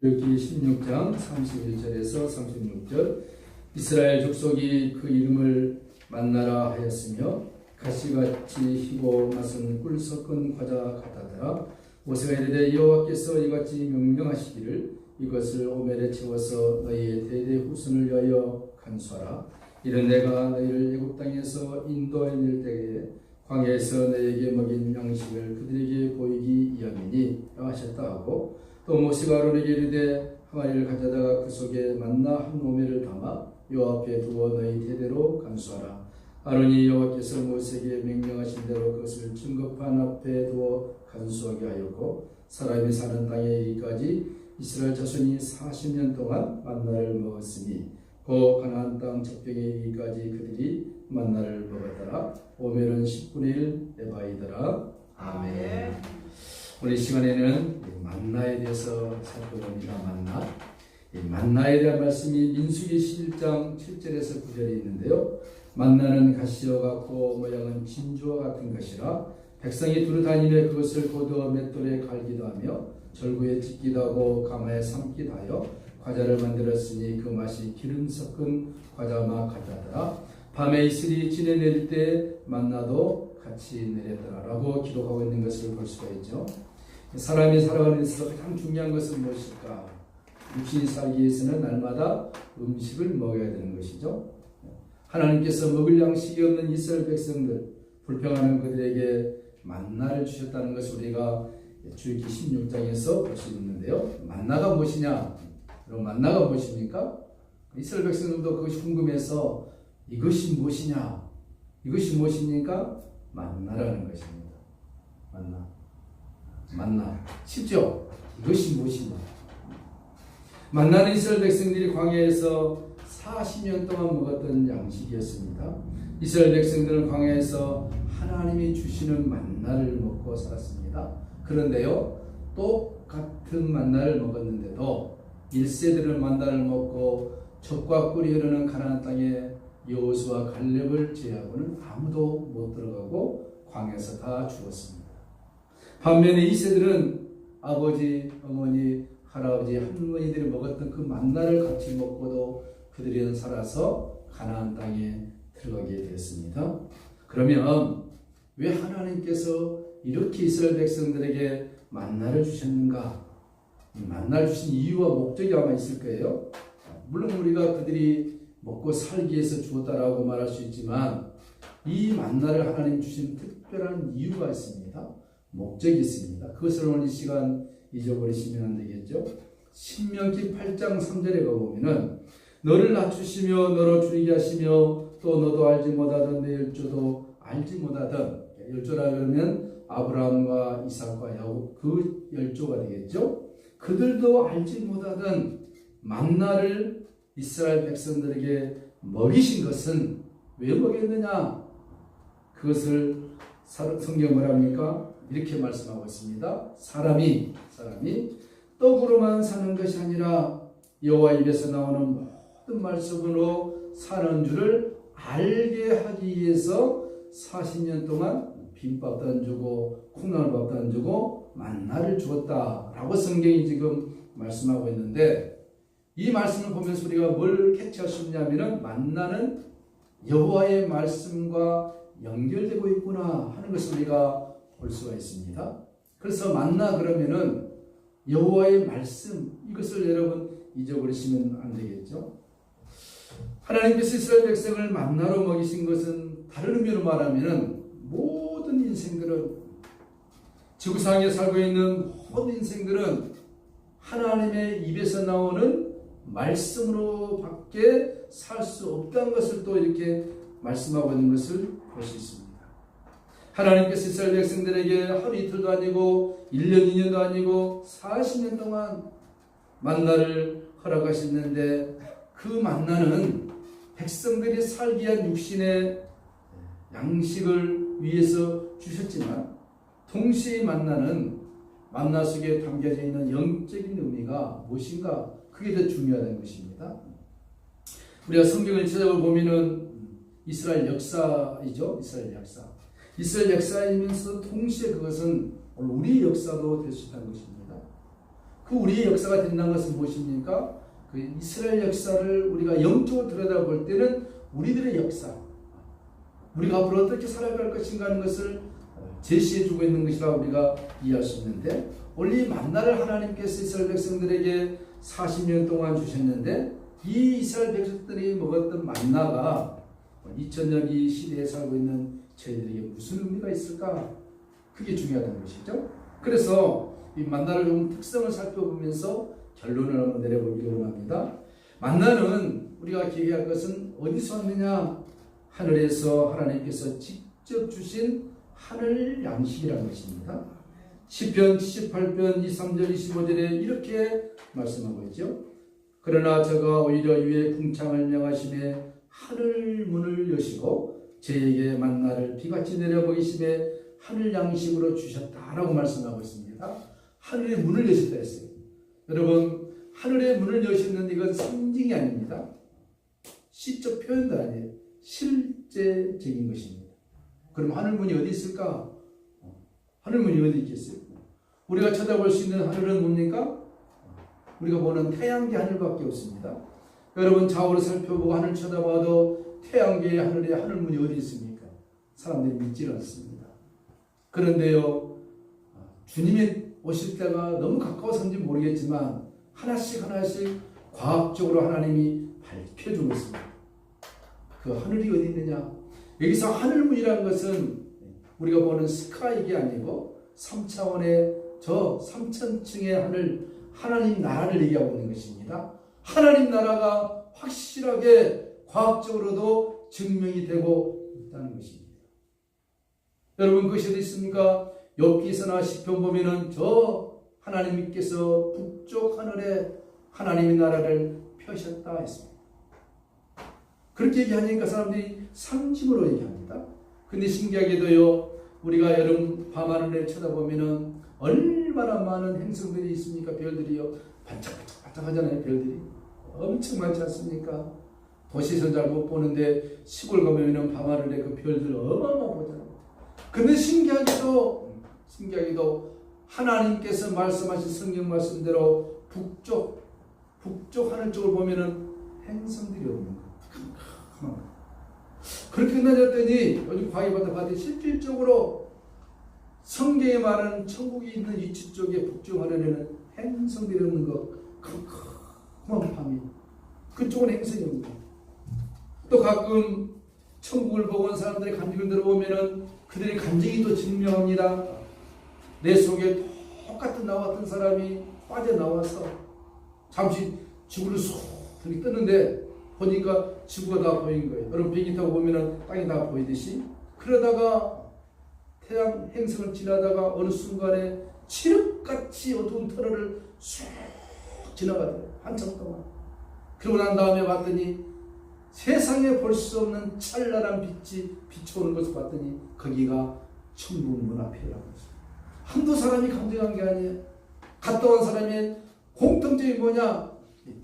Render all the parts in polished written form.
출애굽기 16장 31절에서 36절. 이스라엘 족속이 그 이름을 만나라 하였으며 가시같이 희고 맛은 꿀 섞은 과자 같았더라. 모세가 이르되 여호와께서 이같이 명령하시기를 이것을 오멜에 채워서 너희의 대대 후손을 위하여 간수하라. 이는 내가 너희를 애굽 땅에서 인도해낼 때에 광야에서 너희에게 먹인 양식을 그들에게 보이기 위함이니 하셨다 하고, 또 모세가 아론에게 이르되 항아리를 가져다가 그 속에 만나 한 오멜을 담아 여호와 앞에 두어 너희 대대로 간수하라. 아론이 여호와께서 모세에게 명령하신 대로 그것을 증거판 앞에 두어 간수하게 하였고, 사람이 사는 땅에 이르기까지 이스라엘 자손이 40년 동안 만나를 먹었으니 그 가나안 땅 적경에 이르기까지 그들이 만나를 먹었더라. 오멜은 10분의 1 에바이더라. 아멘. 오늘 이 시간에는 만나에 대해서 살펴봅니다. 만나에 대한 말씀이 민수기 11장 7절에서 9절에 있는데요. 만나는 가시와 같고 모양은 진주와 같은 것이라 백성이 두루 다니며 그것을 고두어 맷돌에 갈기도 하며 절구에 찢기도 하고 가마에 삶기도 하여 과자를 만들었으니 그 맛이 기름 섞은 과자맛 같았더라. 밤에 이슬이 진에 내릴 때 만나도 같이 내렸더라 라고 기록하고 있는 것을 볼 수가 있죠. 사람이 살아가는 데 있어서 가장 중요한 것은 무엇일까? 육신이 살기 위해서는 날마다 음식을 먹어야 되는 것이죠. 하나님께서 먹을 양식이 없는 이스라엘 백성들, 불평하는 그들에게 만나를 주셨다는 것을 우리가 출애굽기 16장에서 볼 수 있는데요. 만나가 무엇이냐? 그럼 만나가 무엇입니까? 이스라엘 백성들도 그것이 궁금해서 이것이 무엇이냐? 이것이 무엇입니까? 만나라는 것입니다. 만나. 쉽죠? 이것이 무엇이냐? 만나는 이스라엘 백성들이 광야에서 40년 동안 먹었던 양식이었습니다. 이스라엘 백성들은 광야에서 하나님이 주시는 만나를 먹고 살았습니다. 그런데요, 똑같은 만나를 먹었는데도 1세들은 만나를 먹고 젖과 꿀이 흐르는 가나안 땅에 여호수아 갈렙을 제외하고는 아무도 못 들어가고 광야에서 다 죽었습니다. 반면에 2세들은 아버지, 어머니, 할아버지, 할머니들이 먹었던 그 만나를 같이 먹고도 그들은 살아서 가나안 땅에 들어가게 되었습니다. 그러면 왜 하나님께서 이렇게 이스라엘 백성들에게 만나를 주셨는가? 만나를 주신 이유와 목적이 아마 있을 거예요. 물론 우리가 그들이 먹고 살기 위해서 주었다라고 말할 수 있지만 이 만나를 하나님 주신 특별한 이유가 있습니다. 목적이 있습니다. 그것을 오늘 이 시간 잊어버리시면 안 되겠죠. 신명기 8장 3절에 가보면은 너를 낮추시며 너로 줄이게 하시며 또 너도 알지 못하던 내 열조도 알지 못하던, 열조라 그러면 아브라함과 이삭과 야곱 그 열조가 되겠죠. 그들도 알지 못하던 만나를 이스라엘 백성들에게 먹이신 것은 왜 먹였느냐? 그것을 성경 뭐랍니까? 이렇게 말씀하고 있습니다. 사람이 떡으로만 사는 것이 아니라 여호와 입에서 나오는 모든 말씀으로 사는 줄을 알게 하기 위해서 40년 동안 빈밥도 안 주고 콩나물밥도 안 주고 만나를 주었다라고 성경이 지금 말씀하고 있는데, 이 말씀을 보면서 우리가 뭘 캐치할 수 있냐면은 만나는 여호와의 말씀과 연결되고 있구나 하는 것을 우리가 볼 수가 있습니다. 그래서 만나 그러면은 여호와의 말씀, 이것을 여러분 잊어버리시면 안 되겠죠. 하나님께서 이스라엘 백성을 만나로 먹이신 것은 다른 의미로 말하면은 모든 인생들은, 지구상에 살고 있는 모든 인생들은 하나님의 입에서 나오는 말씀으로 밖에 살 수 없다는 것을 또 이렇게 말씀하고 있는 것을 볼 수 있습니다. 하나님께서 이스라엘 백성들에게 하루 이틀도 아니고 1년 2년도 아니고 40년 동안 만나를 허락하셨는데, 그 만나는 백성들이 살기 위한 육신의 양식을 위해서 주셨지만 동시에 만나는 만나 속에 담겨져 있는 영적인 의미가 무엇인가, 그게 더 중요하다는 것입니다. 우리가 성경을 찾아보면은 이스라엘 역사이죠. 이스라엘 역사이면서 동시에 그것은 우리 역사도 될 수 있다는 것입니다. 그 우리의 역사가 된다는 것은 무엇입니까? 그 이스라엘 역사를 우리가 영적으로 들여다볼 때는 우리들의 역사, 우리가 앞으로 어떻게 살아갈 것인가 하는 것을 제시해주고 있는 것이라 우리가 이해할 수 있는데, 원래 이 만나를 하나님께서 이스라엘 백성들에게 40년 동안 주셨는데, 이 이스라엘 백성들이 먹었던 만나가 2000년 이 시대에 살고 있는 저희들에게 무슨 의미가 있을까? 그게 중요하다는 것이죠. 그래서 이 만나를 좀 특성을 살펴보면서 결론을 한번 내려보기로 합니다. 만나는 우리가 기억해야 할 것은 어디서 왔느냐? 하늘에서 하나님께서 직접 주신 하늘 양식이라는 것입니다. 시편 78편 23절 25절에 이렇게 말씀하고 있죠. 그러나 저가 오히려 위에 궁창을 명하심에 하늘 문을 여시고 저에게 만나를 비같이 내려 보이심에 하늘 양식으로 주셨다라고 말씀하고 있습니다. 하늘의 문을 여셨다 했어요. 여러분, 하늘의 문을 여시는 이건 상징이 아닙니다. 시적 표현도 아니에요. 실제적인 것입니다. 그럼 하늘문이 어디 있을까? 하늘문이 어디 있겠어요? 우리가 쳐다볼 수 있는 하늘은 뭡니까? 우리가 보는 태양계 하늘밖에 없습니다. 여러분, 좌우로 살펴보고 하늘 쳐다봐도 태양계의 하늘에 하늘문이 어디 있습니까? 사람들이 믿지 않습니다. 그런데요, 주님이 오실 때가 너무 가까워서인지 모르겠지만 하나씩 과학적으로 하나님이 밝혀주고 있습니다. 그 하늘이 어디 있느냐? 여기서 하늘문이라는 것은 우리가 보는 스카이가 아니고 3차원의 저 3000층의 하늘, 하나님 나라를 얘기하고 있는 것입니다. 하나님 나라가 확실하게 과학적으로도 증명이 되고 있다는 것입니다. 여러분, 그것이 어디 있습니까? 욥기서나 시편 보면은 저 하나님께서 북쪽 하늘에 하나님의 나라를 펴셨다 했습니다. 그렇게 얘기하니까 사람들이 상심으로 얘기합니다. 근데 신기하게도요, 우리가 여름 밤하늘에 쳐다보면은 얼마나 많은 행성들이 있습니까? 별들이요, 반짝반짝 하잖아요. 별들이 엄청 많지 않습니까? 도시에서 잘 못 보는데 시골 가면은 밤하늘에 그 별들 어마어마 보잖아요. 근데 신기하게도 하나님께서 말씀하신 성경 말씀대로 북쪽 하늘 쪽을 보면은 행성들이 없는 거예요. 그렇게 나졌더니 요즘 과학이 봤더니 실질적으로 성경에 말하는 천국이 있는 이치 쪽에 북쪽 하늘에는 행성들이 없는 거, 컴컴한 밤이, 그쪽은 행성이 없는 거. 또 가끔 천국을 보고 온 사람들의 간증을 들어보면은 그들의 간증이 또 증명합니다. 내 속에 똑같은 나와 같은 사람이 빠져나와서 잠시 지구를 쑥 뜨는데 보니까 지구가 다 보인 거예요. 여러분, 비행기 타고 보면은 땅이 다 보이듯이, 그러다가 태양 행성을 지나다가 어느 순간에 칠흑같이 어두운 터널을 쑥 지나가더라고요. 한참 동안. 그러고 난 다음에 봤더니 세상에 볼 수 없는 찬란한 빛이 비춰오는 것을 봤더니 거기가 천국 문 앞이라고 했어요. 한두 사람이 감정한 게 아니에요. 갔다 온 사람의 공통점이 뭐냐?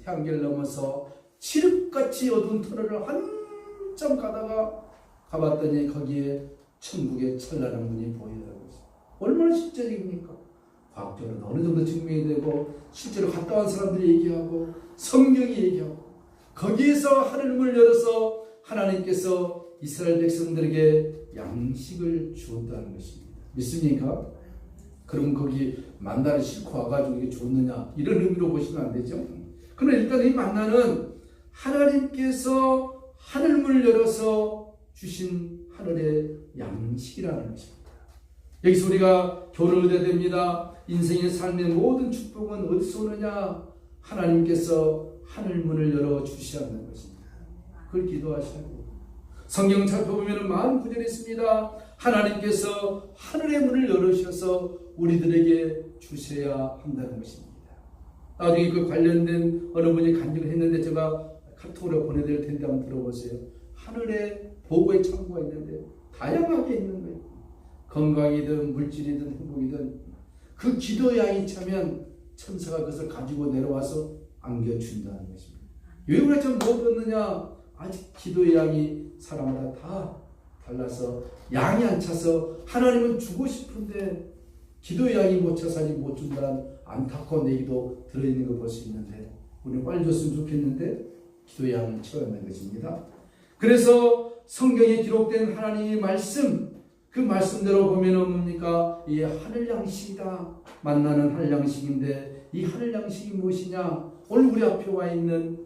태양계를 넘어서 칠흑같이 어두운 터널을 한참 가봤더니 거기에 천국의 찬란한 문이 보이더라고요. 얼마나 실제적입니까? 과학적으로 어느 정도 증명이 되고 실제로 갔다 온 사람들이 얘기하고 성경이 얘기하고, 거기에서 하늘문을 열어서 하나님께서 이스라엘 백성들에게 양식을 주었다는 것입니다. 믿습니까? 그럼 거기 만나를 싣고 와가지고 이게 줬느냐, 이런 의미로 보시면 안 되죠. 그러나 일단 이 만나는 하나님께서 하늘문을 열어서 주신 하늘의 양식이라는 것입니다. 여기서 우리가 교훈을 얻어야 됩니다. 인생의 삶의 모든 축복은 어디서 오느냐? 하나님께서 하늘문을 열어 주셔야 하는 것입니다. 그걸 기도하셔야 돼요. 성경 살펴보면 많은 구절이 있습니다. 하나님께서 하늘의 문을 열으셔서 우리들에게 주셔야 한다는 것입니다. 나중에 그 관련된 어느 분이 간증을 했는데 제가 카톡으로 보내드릴 텐데 한번 들어보세요. 하늘에 보고의 창고가 있는데 다양하게 있는 거예요. 건강이든 물질이든 행복이든 그 기도의 양이 차면 천사가 그것을 가지고 내려와서 안겨준다는 것입니다. 왜 우리가 좀 못 얻느냐? 아직 기도의 양이 사람마다 다 달라서 양이 안 차서 하나님은 주고 싶은데 기도의 양이 못 차서 아직 못 준다는 안타까운 얘기도 들어있는 거 볼 수 있는데 우리는 빨리 줬으면 좋겠는데 기도의 양을 채워야 하는 것입니다. 그래서 성경에 기록된 하나님의 말씀, 그 말씀대로 보면은 뭡니까? 이 하늘 양식이다. 만나는 하늘 양식인데 이 하늘 양식이 무엇이냐? 오늘 우리 앞에 와 있는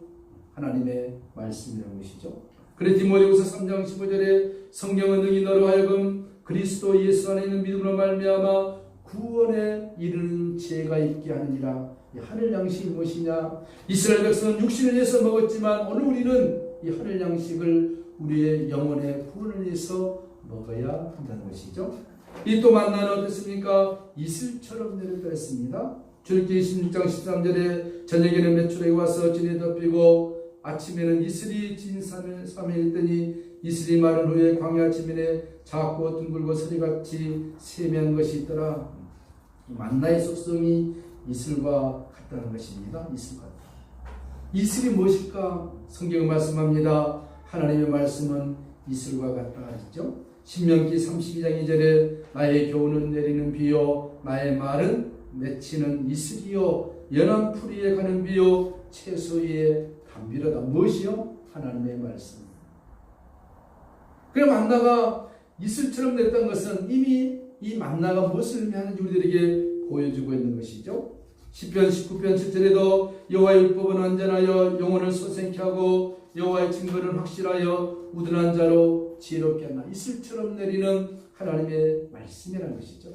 하나님의 말씀이라는 것이죠. 그래 디모데후서 3장 15절에 성경은 능히 너로 하여금 그리스도 예수 안에 있는 믿음으로 말미암아 구원에 이르는 지혜가 있게 하느니라. 이 하늘 양식이 무엇이냐? 이스라엘 백성은 육신을 위해서 먹었지만 오늘 우리는 이 하늘 양식을 우리의 영혼의 구원을 위해서 먹어야 한다는 것이죠. 이 또 만나는 어떻습니까? 이슬처럼 내렸다 했습니다. 출애굽기 26장 13절에 저녁에는 메추라기 와서 진에 덮이고 아침에는 이슬이 진 산을 있더니 이슬이 마른 후에 광야 지면에 작고 둥글고 서리같이 세미한 것이 있더라. 만나의 속성이 이슬과 같다는 것입니다. 이슬과 같다. 이슬이 무엇일까? 성경은 말씀합니다. 하나님의 말씀은 이슬과 같다 하죠. 신명기 32장 2절에 나의 교훈은 내리는 비요 나의 말은 맺히는 이슬이요 연한 풀 위에 가는 비요 채소 위에 담비로다. 무엇이요? 하나님의 말씀. 그래 만나가 이슬처럼 냈던 것은 이미 이 만나가 무엇을 의미하는지 우리들에게 보여주고 있는 것이죠. 시편 19편 7절에도 여호와의 율법은 완전하여 영혼을 소생케 하고 여호와의 증거는 확실하여 우둔한 자로 지혜롭게 하나. 이슬처럼 내리는 하나님의 말씀이라는 것이죠.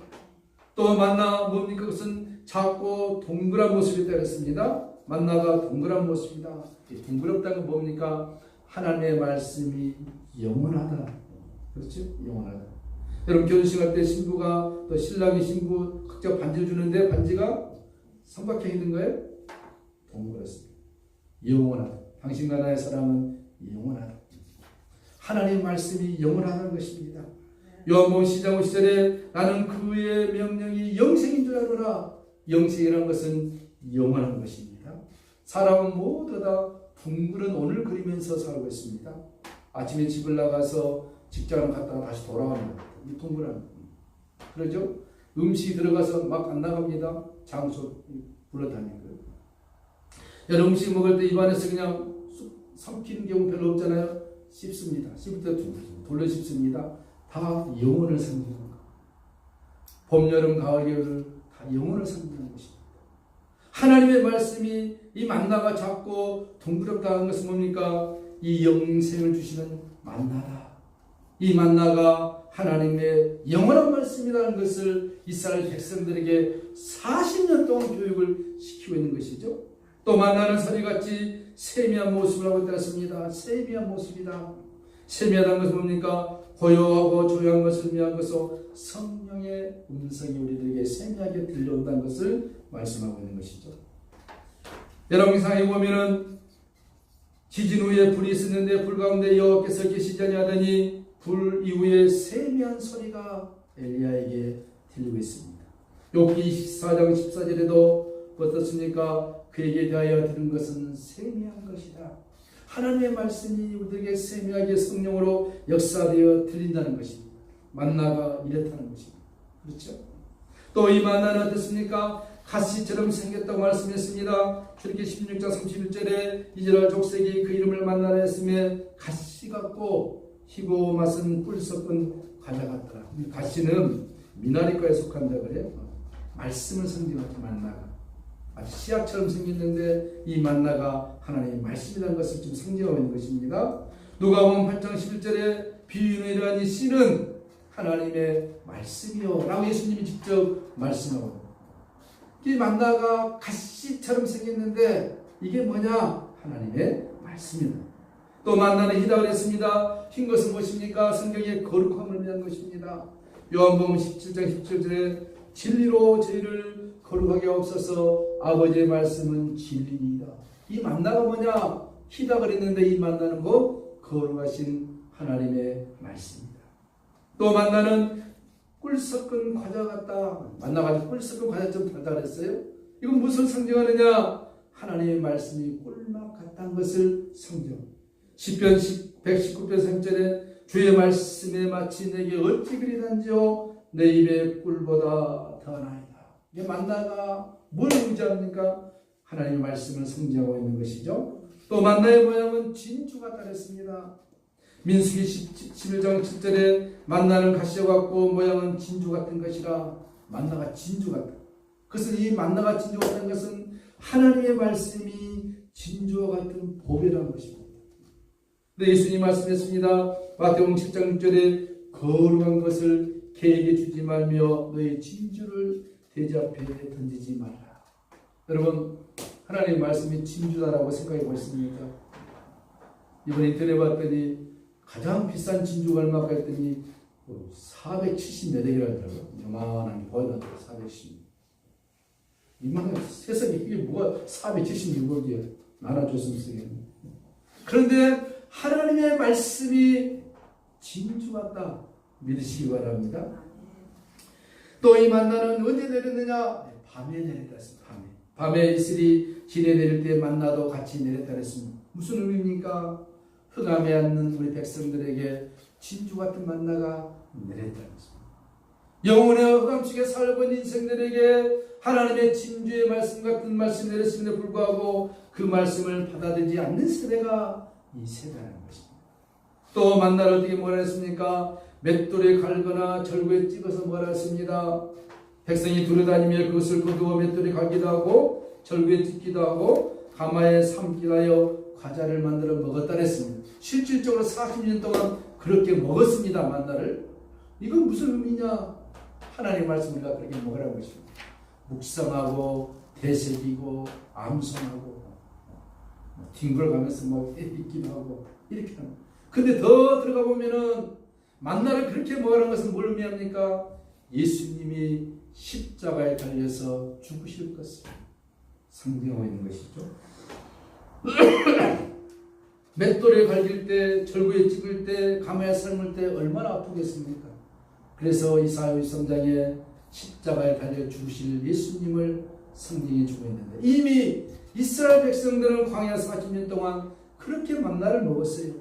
또 만나 뭡니까? 그것은 작고 동그란 모습이 되었습니다. 만나가 동그란 모습이다. 동그랗다는 건 뭡니까? 하나님의 말씀이 영원하다. 그렇죠? 영원하다. 여러분 결혼식 할 때 신부가 또 신랑이 신부 각자 반지를 주는데 반지가 삼각형 있는 거예요? 동그랗습니다. 영원하다. 당신과 나의 사랑은 영원하다. 하나님의 말씀이 영원하다는 것입니다. 요한복음 10장 5절에 나는 그의 명령이 영생인 줄 알아라. 영생이라는 것은 영원한 것입니다. 사람은 모두 다 둥그런 원을 그리면서 살고 있습니다. 아침에 집을 나가서 직장을 갔다가 다시 돌아갑니다. 이 동그란. 그러죠? 음식이 들어가서 막 안 나갑니다. 장소 불러다니고요. 여러분 음식 먹을 때 입안에서 그냥 삼키는 경우 별로 없잖아요. 씹습니다. 씹을 때 돌려 씹습니다. 다 영혼을 상징하는 거. 봄, 여름, 가을, 겨울 다 영혼을 상징하는 것입니다. 하나님의 말씀이 이 만나가 작고 동그랗다는 것은 뭡니까? 이 영생을 주시는 만나다. 이 만나가 하나님의 영원한 말씀이라는 것을 이스라엘 백성들에게 40년 동안 교육을 시키고 있는 것이죠. 또 만나는 서리같이 세미한 모습을 하고 있습니다. 세미한 모습이다. 세미하다는 것은 뭡니까? 고요하고 조용한 것을 의미한 것으로 성령의 음성이 우리들에게 세미하게 들려온다는 것을 말씀하고 있는 것이죠. 여러분 상에 보면은 지진 후에 불이 있었는데 불 가운데 여호와께서 계시지 아니하더니 불 이후에 세미한 소리가 엘리야에게 들리고 있습니다. 욥기 24장 14절에도 어떻습니까? 그에게 대하여 들은 것은 세미한 것이다. 하나님의 말씀이 우리에게 세미하게 성령으로 역사되어 들린다는 것입니다. 만나가 이렇다는 것입니다. 그렇죠? 또 이 만나는 어떻습니까? 가시처럼 생겼다고 말씀했습니다. 출애굽기 16장 31절에 이스라엘 족속이 그 이름을 만나라 했으며 가시 같고 희고 맛은 꿀 섞은 과자 같더라. 가시는 미나리과에 속한다 그래요. 말씀을 상징하는 만나가. 아주 씨앗처럼 생겼는데 이 만나가 하나님의 말씀이라는 것을 좀 상징하고 있는 것입니다. 누가복음 8장 11절에 비유는 이러한 이 씨는 하나님의 말씀이요 라고 예수님이 직접 말씀하고 이 만나가 가시처럼 생겼는데 이게 뭐냐? 하나님의 말씀이다. 또 만나는 희다를 했습니다. 흰 것은 무엇입니까? 성경의 거룩함을 의미한 것입니다. 요한복음 17장 17절에 진리로 저희를 거룩하게 없어서 아버지의 말씀은 진리이다. 이 만나가 뭐냐? 희다 그랬는데 이 만나는 거 거룩하신 하나님의 말씀입니다. 또 만나는 꿀 섞은 과자 같다. 만나가지고 꿀 섞은 과자 좀 달다 그랬어요. 이건 무슨 상징하느냐? 하나님의 말씀이 꿀맛 같다는 것을 상징. 시편 119편 3절에 주의 말씀에 마치 내게 어찌 그리 단지요 내 입에 꿀보다 더 나이다. 이게 만나가 뭘 의지합니까? 하나님의 말씀을 성취하고 있는 것이죠. 또 만나의 모양은 진주가 따랐습니다. 민수기 11장 7절에 만나는 가시와 같고 모양은 진주 같은 것이라. 만나가 진주 같다. 그것은 이 만나가 진주 같다는 것은 하나님의 말씀이 진주와 같은 보배라는 것입니다. 근데 예수님 말씀했습니다. 마태복음 7장 6절에 거룩한 것을 개에게 주지 말며 너의 진주를 돼지 앞에 던지지 말라. 여러분, 하나님의 말씀이 진주다라고 생각해 보셨습니까? 이번에 인터넷 봤더니 가장 비싼 진주가 얼마까 했더니 470몇 억이라더라고요. 요만한 게 보여달라고 470. 이만한 세상에 이게 뭐가 476억이야. 나눠줬으면 쓰겠네. 그런데 하나님의 말씀이 진주 같다. 믿으시기 바랍니다. 또 이 만나는 언제 내렸느냐? 밤에 내렸다 했습니다. 밤에 이슬이 지내 내릴 때 만나도 같이 내렸다 했습니다. 무슨 의미입니까? 흑암에 앉는 우리 백성들에게 진주 같은 만나가 내렸다는 것입니다. 영혼의 흑암 속에 살고 있는 인생들에게 하나님의 진주의 말씀 같은 말씀이 내렸음에도 불구하고 그 말씀을 받아들이지 않는 세대가 이 세대라는 것입니다. 또 만나를 어떻게 뭐라 했습니까? 맷돌에 갈거나 절구에 찍어서 뭐라 했습니다. 백성이 두루다니며 그것을 거두어 맷돌에 갈기도 하고 절구에 찍기도 하고 가마에 삶기도 하여 과자를 만들어 먹었다 했습니다. 실질적으로 40년 동안 그렇게 먹었습니다. 만나를. 이건 무슨 의미냐? 하나님의 말씀 우리가 그렇게 먹으라는 것입니다. 묵상하고 되새기고 암송하고 뒹굴어 가면서 뭐 읽기도 하고 이렇게 합니다. 근데 더 들어가 보면은 만나를 그렇게 먹으라는 것은 뭘 의미합니까? 예수님이 십자가에 달려서 죽으실 것을 상징하고 있는 것이죠. 맷돌에 갈길 때, 절구에 찍을 때, 가마에 삶을 때 얼마나 아프겠습니까? 그래서 이사야 53장에 십자가에 달려 죽으실 예수님을 상징해 주고 있는데 이미 이스라엘 백성들은 광야 40년 동안 그렇게 만나를 먹었어요.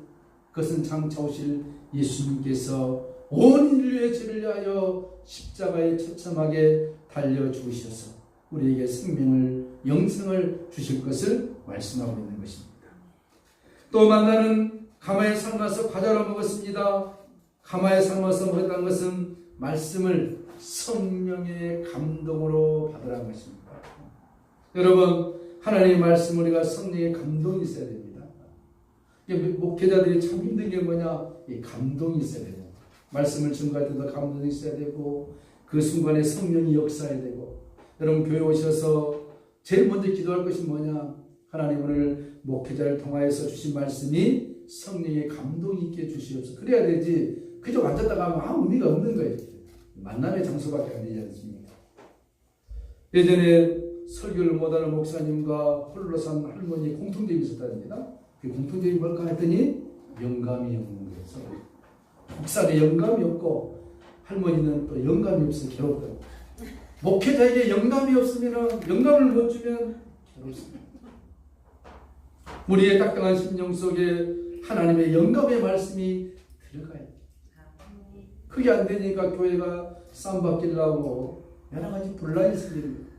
그것은 장차 오실 예수님께서 온 인류의 죄를 위하여 십자가에 처참하게 달려 죽으셔서 우리에게 생명을, 영생을 주실 것을 말씀하고 있는 것입니다. 또 만나는 가마에 삶아서 과자로 먹었습니다. 가마에 삶아서 먹었다는 것은 말씀을 성령의 감동으로 받으라는 것입니다. 여러분, 하나님의 말씀 우리가 성령의 감동이 있어야 됩니다. 목회자들이 참 힘든 게 뭐냐? 이 감동이 있어야 돼요. 말씀을 증거할 때도 감동이 있어야 되고 그 순간에 성령이 역사해야 되고 여러분 교회 오셔서 제일 먼저 기도할 것이 뭐냐? 하나님 오늘 목회자를 통하여서 주신 말씀이 성령의 감동이 있게 주시옵소서. 그래야 되지. 그저 앉았다가 하면 아무 의미가 없는 거예요. 만남의 장소밖에 안 되지 않습니까? 예전에 설교를 못하는 목사님과 홀로 산 할머니 공통점이 있었답니다. 그 공통점이 뭘까 했더니 영감이 없는 거예요. 목사는 영감이 없고 할머니는 또 영감이 없어서 괴롭다고. 목회자에게 영감이 없으면 영감을 못 주면 괴롭습니다. 우리의 딱딱한 심령 속에 하나님의 영감의 말씀이 들어가야 돼요. 그게 안 되니까 교회가 쌈박질나고 여러 가지 분란이 생깁니다.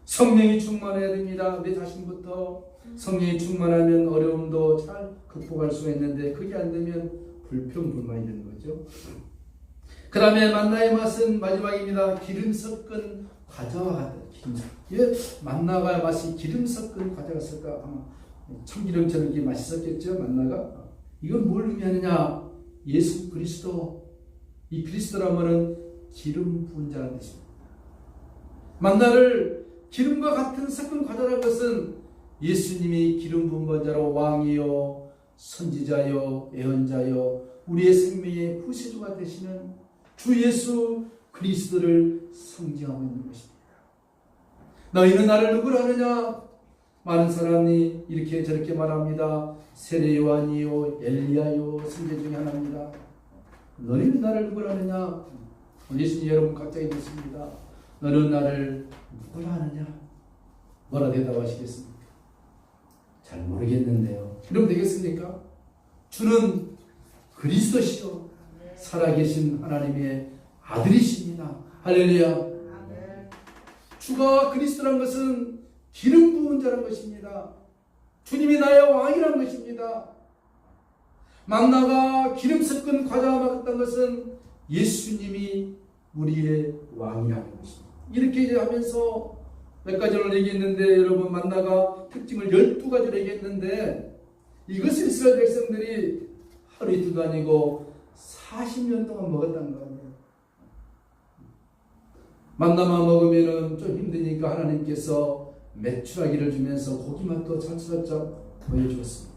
성령이 충만해야 됩니다. 내 자신부터 성령이 충만하면 어려움도 잘 극복할 수가 있는데 그게 안 되면 불평불만이 되는 거죠. 그 다음에 만나의 맛은 마지막입니다. 기름 섞은 과자와 같다. 예, 만나가 맛이 기름 섞은 과자가 쓸까? 아마 참기름처럼 이렇게 맛있었겠죠. 만나가. 이건 뭘 의미하느냐? 예수 그리스도. 이 그리스도라면은 기름 부은 자라는 뜻입니다. 만나를 기름과 같은 섞은 과자라는 것은 예수님이 기름 부은 자로 왕이요 선지자요 예언자요 우리의 생명의 구세주가 되시는 주 예수 그리스도를 상징하고 있는 것입니다. 너희는 나를 누구라 하느냐? 많은 사람이 이렇게 저렇게 말합니다. 세례 요한이요 엘리야요 선지 중에 하나입니다. 너희는 나를 누구라 하느냐? 예수님 여러분 각자에 묻습니다. 너는 나를 누구라 하느냐? 뭐라 대답하시겠습니까? 잘 모르겠는데요. 그럼 되겠습니까? 주는 그리스도시요 살아계신 하나님의 아들이십니다. 할렐루야. 주가 그리스도란 것은 기름 부은 자란 것입니다. 주님이 나의 왕이란 것입니다. 만나가 기름 섞은 과자와 같은 것은 예수님이 우리의 왕이라는 것입니다. 이렇게 하면서 몇 가지를 얘기했는데, 여러분, 만나가 특징을 12가지로 얘기했는데, 이것을 이스라엘 백성들이 하루 이틀도 아니고 40년 동안 먹었다는 거 아니에요. 만나만 먹으면 좀 힘드니까 하나님께서 메추라기를 주면서 고기 맛도 살짝 보여주었습니다.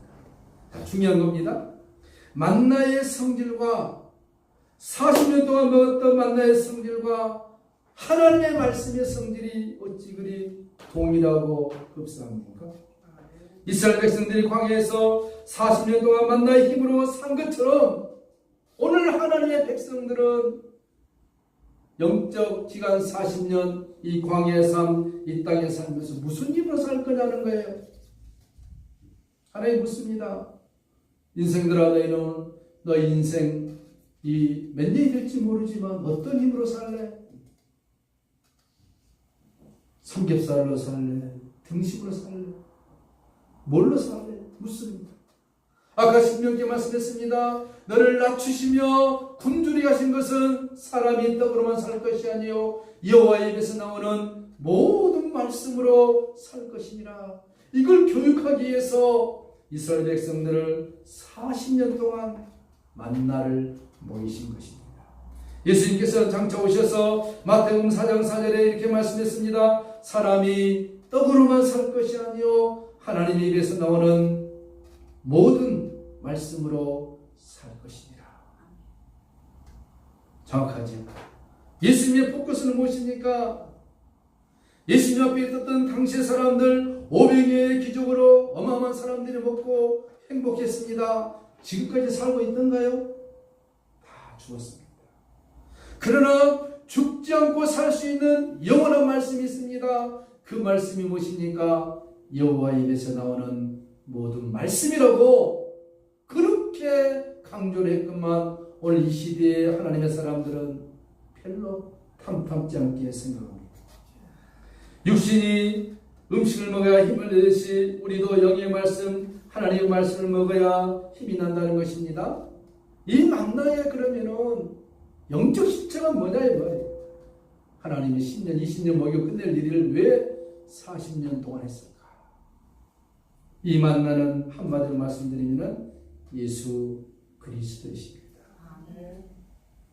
중요한 겁니다. 만나의 성질과 40년 동안 먹었던 만나의 성질과 하나님의 말씀의 성질이 어찌 그리 동일하고 흡사합니까? 이스라엘 백성들이 광야에서 40년 동안 만나의 힘으로 산 것처럼 오늘 하나님의 백성들은 영적 기간 40년 이 광야의 삶, 이 땅에 살면서 무슨 힘으로 살 거냐는 거예요. 하나님 묻습니다. 인생들아, 너희는 너희 인생 이 몇 년이 될지 모르지만 어떤 힘으로 살래? 삼겹살로 살래? 등심으로 살래? 뭘로 살래? 묻습니다. 아까 신명기에 말씀했습니다. 너를 낮추시며 굶주리게 하신 것은 사람이 떡으로만 살 것이 아니요 여호와의 입에서 나오는 모든 말씀으로 살 것이니라. 이걸 교육하기 위해서 이스라엘 백성들을 40년 동안 만나를 먹이신 것입니다. 예수님께서 장차 오셔서 마태복음 4장 4절에 이렇게 말씀했습니다. 사람이 떡으로만 살 것이 아니요 하나님의 입에서 나오는 모든 말씀으로 살 것이니라. 정확하죠. 예수님의 포커스는 무엇입니까? 예수님 앞에 있었던 당시의 사람들 500여의 기적으로 어마어마한 사람들이 먹고 행복했습니다. 지금까지 살고 있던가요? 다 죽었습니다. 그러나 죽지 않고 살 수 있는 영원한 말씀이 있습니다. 그 말씀이 무엇입니까? 여호와의 입에서 나오는 모든 말씀이라고 그렇게 강조를 했건만 오늘 이 시대의 하나님의 사람들은 별로 탐탐지 않게 생각합니다. 육신이 음식을 먹어야 힘을 내듯이 우리도 영의 말씀, 하나님의 말씀을 먹어야 힘이 난다는 것입니다. 이 만나에 그러면은 영적 실체가 뭐냐 이 말이에요. 하나님이 10년, 20년 먹여 끝낼 일을 왜 40년 동안 했을까? 이 만나는 한마디로 말씀드리면 예수 그리스도이십니다.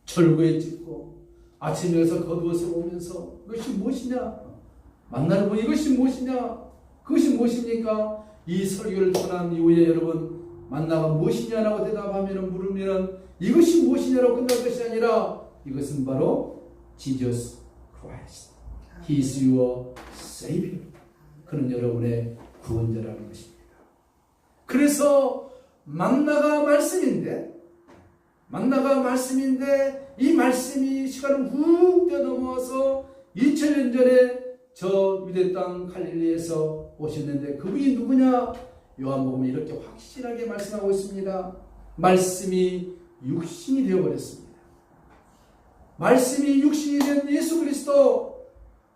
철구에 찍고 아침에서 겉옷을 오면서 이것이 무엇이냐? 만나를 보니 이것이 무엇이냐? 그것이 무엇입니까? 이 설교를 전한 이후에 여러분 만나가 무엇이냐라고 대답하면 물으면 이것이 무엇이냐라고 끝날 것이 아니라 이것은 바로 Jesus Christ. He is your Savior. 그는 여러분의 구원자라는 것입니다. 그래서 만나가 말씀인데 이 말씀이 시간을 훅 뛰어넘어서 2000년 전에 저 유대 땅 갈릴리에서 오셨는데 그분이 누구냐? 요한복음에 이렇게 확실하게 말씀하고 있습니다. 말씀이 육신이 되어버렸습니다. 말씀이 육신이 된 예수 그리스도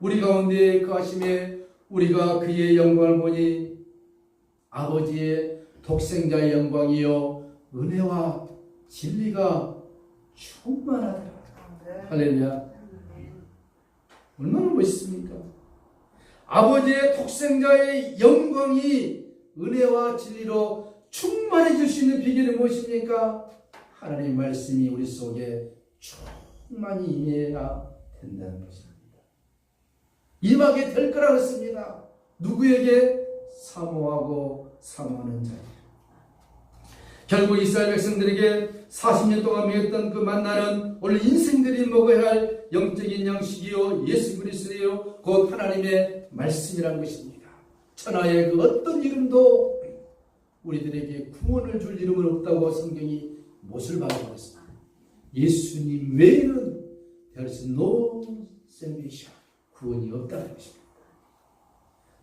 우리 가운데 거하심에 우리가 그의 영광을 보니 아버지의 독생자의 영광이요 은혜와 진리가 충만하더라. 할렐루야. 얼마나 멋있습니까? 아버지의 독생자의 영광이 은혜와 진리로 충만해질 수 있는 비결이 무엇입니까? 하나님의 말씀이 우리 속에 충만히 임해야 된다는 것입니다. 임하게 될 거라고 했습니다. 누구에게? 사모하고 사모하는 자에게. 결국 이스라엘 백성들에게 40년 동안 먹였던 그 만나는 오늘 인생들이 먹어야 할 영적인 양식이요 예수 그리스도요 곧 하나님의 말씀이라는 것입니다. 천하의 그 어떤 이름도 우리들에게 구원을 줄 이름은 없다고 성경이 못을 박아버렸습니다. 예수님 외에는 there is no salvation. 구원이 없다는 것입니다.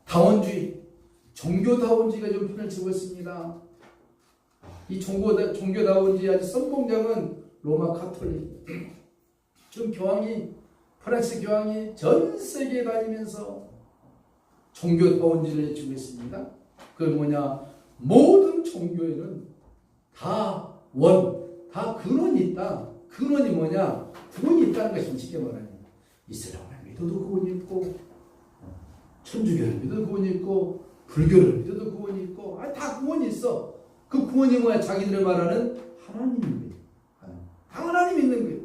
다원주의, 종교다원주의가 좀 편을 치고 있습니다. 이 종교다원주의 아주 선봉장은 로마 카톨릭. 지금 교황이 프랑스 교황이 전 세계에 다니면서 종교 다원지를 해주고 있습니다. 그건 뭐냐? 모든 종교에는 다 근원이 있다. 근원이 뭐냐? 구원이 있다는 것이 쉽게 말하는 거예요. 이슬람을 믿어도 구원이 있고, 천주교를 믿어도 구원이 있고, 불교를 믿어도 구원이 있고, 다 구원이 있어. 그 구원이 뭐야? 자기들이 말하는 하나님인 거예요. 다 하나님이 있는 거예요.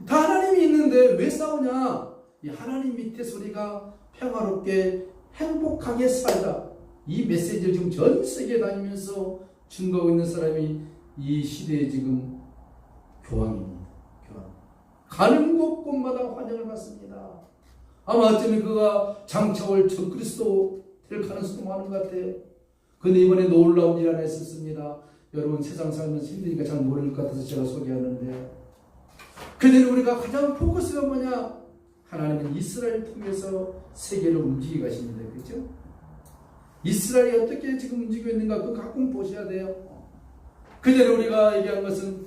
다 하나님이 있는데 왜 싸우냐? 이 하나님 밑에서 우리가 평화롭게 행복하게 살자. 이 메시지를 지금 전 세계에 다니면서 증거하고 있는 사람이 이 시대에 지금 교황입니다. 교황. 가는 곳곳마다 환영을 받습니다. 아마 어쩌면 그가 장차올 적그리스도 될 가능성도 많은 것 같아요. 근데 이번에 놀라운 일 하나 있었습니다. 여러분 세상 살면서 힘드니까 잘 모를 것 같아서 제가 소개하는데, 그들은 우리가 가장 포커스가 뭐냐? 하나님은 이스라엘을 통해서 세계를 움직이고 가십니다. 그렇죠? 이스라엘이 어떻게 지금 움직이고 있는가 그거 가끔 보셔야 돼요. 그전에 우리가 얘기한 것은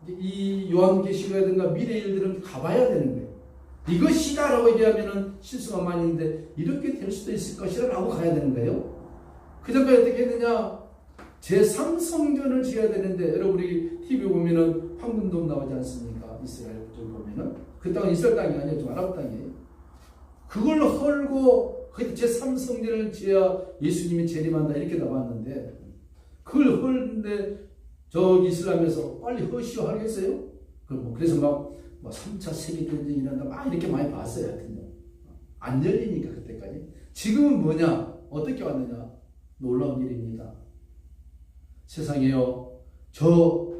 이 요한계시록이라든가 미래의 일들은 가봐야 되는 거예요. 이것이다라고 얘기하면 실수가 많이 있는데 이렇게 될 수도 있을 것이라고 가야 되는 거예요. 그 전까지 어떻게 했느냐? 제3성전을 지어야 되는데, 여러분 우리 TV 보면은 황금돔 나오지 않습니까? 이스라엘 쪽 보면은 그 땅은 이스라엘 땅이 아니에요. 좀 아랍 땅이에요. 그걸 헐고 제3성전을 지어야 예수님이 재림한다 이렇게 나왔는데, 그걸 헐는데 저 이슬람에서 빨리 허시오 하겠어요? 그래서 막 3차 세계대전이 일어난다 막 이렇게 많이 봤어요. 하여튼 안 열리니까 그때까지. 지금은 뭐냐? 어떻게 왔느냐? 놀라운 일입니다. 세상에요, 저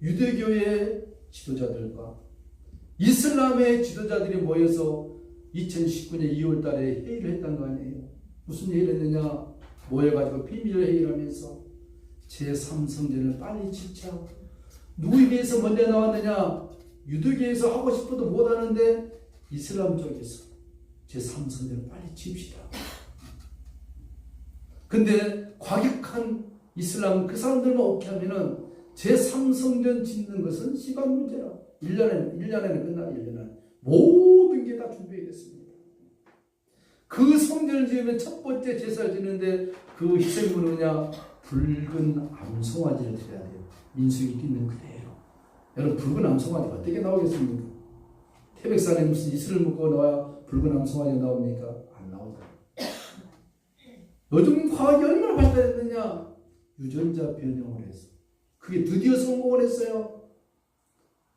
유대교의 지도자들과 이슬람의 지도자들이 모여서 2019년 2월 달에 회의를 했던 거 아니에요. 무슨 회의를 했느냐? 모여가지고 비밀 회의를 하면서 제3성전을 빨리 짓자. 누구에게서 먼저 나왔느냐? 유대교에서 하고 싶어도 못하는데 이슬람 쪽에서 제3성전을 빨리 짓시다. 근데 과격한 이슬람 그 사람들만 오게 하면은 제3성전 짓는 것은 시간 문제라. 1년에는 끝나. 1년 모든 게 다 준비가 됐습니다. 그 성전을 지으면 첫 번째 제사를 지는데 그 희생물은 뭐냐? 붉은 암송아지를 드려야 돼요. 민수기 있는 그대로. 여러분 붉은 암송아지가 어떻게 나오겠습니까? 태백산에 무슨 이슬을 묶고 나와야 붉은 암송아지가 나옵니까? 안 나오잖아요. 요즘 과학이 얼마나 발달했느냐? 유전자 변형을 해서 그게 드디어 성공을 했어요.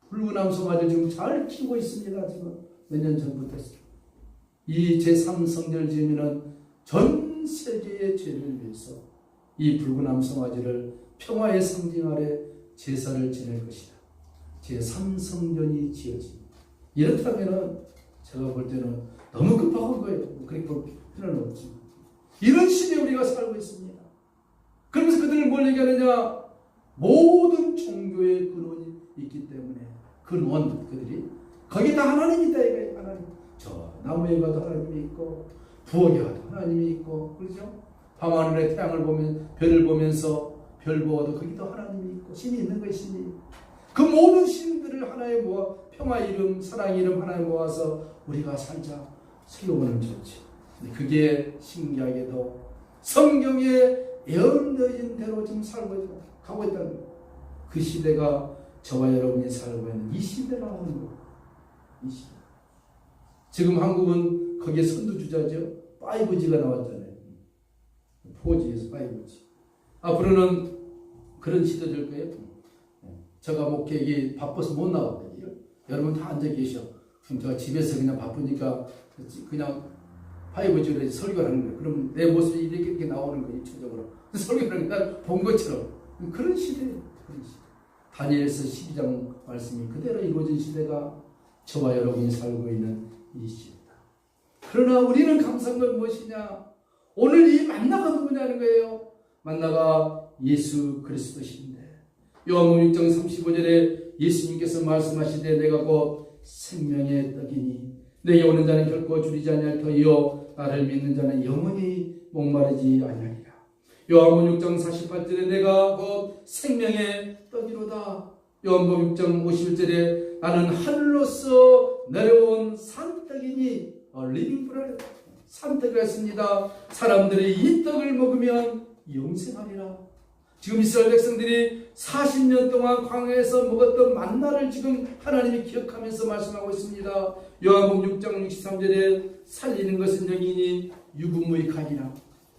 붉은 암송아지를 지금 잘 키우고 있습니다. 지금 몇 년 전부터 이 제3성전을 지으면 전 세계의 죄를 위해서 이 붉은 암송아지를 평화의 상징 아래 제사를 지낼 것이다. 제3성전이 지어집니다. 이렇다면 제가 볼 때는 너무 급한 거예요. 그렇게 볼 필요는 없지. 이런 시대에 우리가 살고 있습니다. 그러면서 그들은 뭘 얘기하느냐? 모든 종교의 근원이 있기 때문에 근원 그들이 거기 다 하나님이 있다 이거예요. 하나님. 저 나무에 가도 하나님이 있고 부엌에 가도 하나님이 있고 그렇죠? 밤하늘에 태양을 보면 별을 보면서 별 보아도 거기도 하나님이 있고 신이 있는 거예요. 신이. 그 모든 신들을 하나에 모아 평화 이름 사랑 이름 하나에 모아서 우리가 살자 슬로건을 줬지. 그게 신기하게도 성경에 예언되어진 대로 지금 살고 가고 있다는 거예요. 그 시대가 저와 여러분이 살고 있는 이 시대라는 거예요. 이 시대. 지금 한국은 거기에 선두주자죠. 5G가 나왔잖아요. 4G에서 5G. 앞으로는 그런 시대 될 거예요. 제가 목회기 바빠서 못 나왔거든요. 여러분 다 앉아 계셔. 그럼 제가 집에서 그냥 바쁘니까 그냥 5G로 설교를 하는 거예요. 그럼 내 모습이 이렇게 나오는 거예요. 입체적으로. 설교를 하는 본 것처럼. 그런 시대예요. 그런 시대. 다니엘서 12장 말씀이 그대로 이루어진 시대가 저와 여러분이 살고 있는 이 시대다. 그러나 우리는 감사한 건 무엇이냐? 오늘 이 만나가 누구냐는 거예요. 만나가 예수 그리스도신데 요한복음 6장 35절에 예수님께서 말씀하시되 내가 곧 생명의 떡이니 내게 오는 자는 결코 줄이지 아니할 터이요 나를 믿는 자는 영원히 목마르지 아니하리라. 요한복음 6장 48절에 내가 곧 생명의 떡이로다. 요한복음 6장 51절에 나는 하늘로서 내려온 산떡이니 리빙 브레드 산떡을 했습니다. 사람들이 이 떡을 먹으면 영생하리라. 지금 이스라엘 백성들이 40년 동안 광야에서 먹었던 만나를 지금 하나님이 기억하면서 말씀하고 있습니다. 요한복음 6장 63절에 살리는 것은 영이니 유부무익하니라.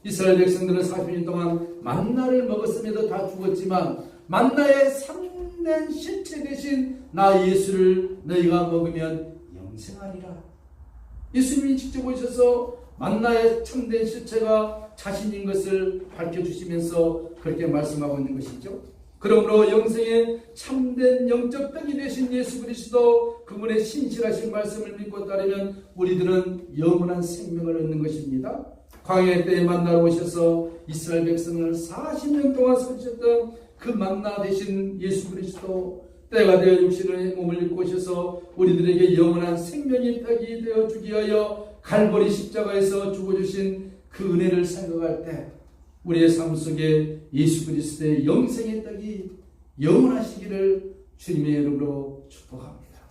이스라엘 백성들은 40년 동안 만나를 먹었음에도 다 죽었지만 만나의 참된 실체 대신 나 예수를 너희가 먹으면 영생하리라. 예수님이 직접 오셔서 만나의 참된 실체가 자신인 것을 밝혀주시면서 그렇게 말씀하고 있는 것이죠. 그러므로 영생의 참된 영적 떡이 되신 예수 그리스도 그분의 신실하신 말씀을 믿고 따르면 우리들은 영원한 생명을 얻는 것입니다. 광야 때에 만나러 오셔서 이스라엘 백성을 40년 동안 살리셨던 그 만나 되신 예수 그리스도 때가 되어 육신의 몸을 입고 오셔서 우리들에게 영원한 생명의 떡이 되어 주기 위하여 갈보리 십자가에서 죽어주신 그 은혜를 생각할 때 우리의 삶 속에 예수 그리스도의 영생의 떡이 영원하시기를 주님의 이름으로 축복합니다.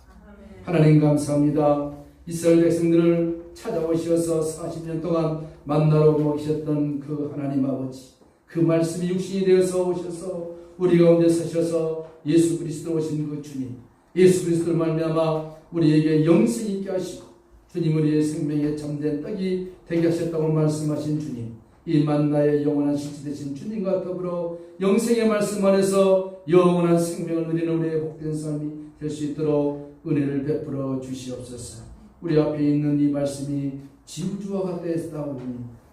하나님 감사합니다. 이스라엘 백성들을 찾아오셔서 40년 동안 만나러 먹이셨던 그 하나님 아버지, 그 말씀이 육신이 되어서 오셔서 우리 가운데 서셔서 예수 그리스도 오신 그 주님, 예수 그리스도를 말미암아 우리에게 영생이 있게 하시고 주님 우리의 생명의 참된 떡이 되게 하셨다고 말씀하신 주님, 이 만나의 영원한 실체 되신 주님과 더불어 영생의 말씀 안에서 영원한 생명을 누리는 우리의 복된 삶이 될 수 있도록 은혜를 베풀어 주시옵소서. 우리 앞에 있는 이 말씀이 진주와 같다했사오니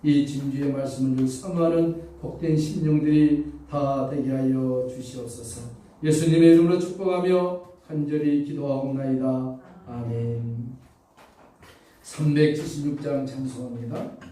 이 진주의 말씀을 사모하는 복된 심령들이 다 되게 하여 주시옵소서. 예수님의 이름으로 축복하며 간절히 기도하옵나이다. 아멘. 376장 찬송합니다.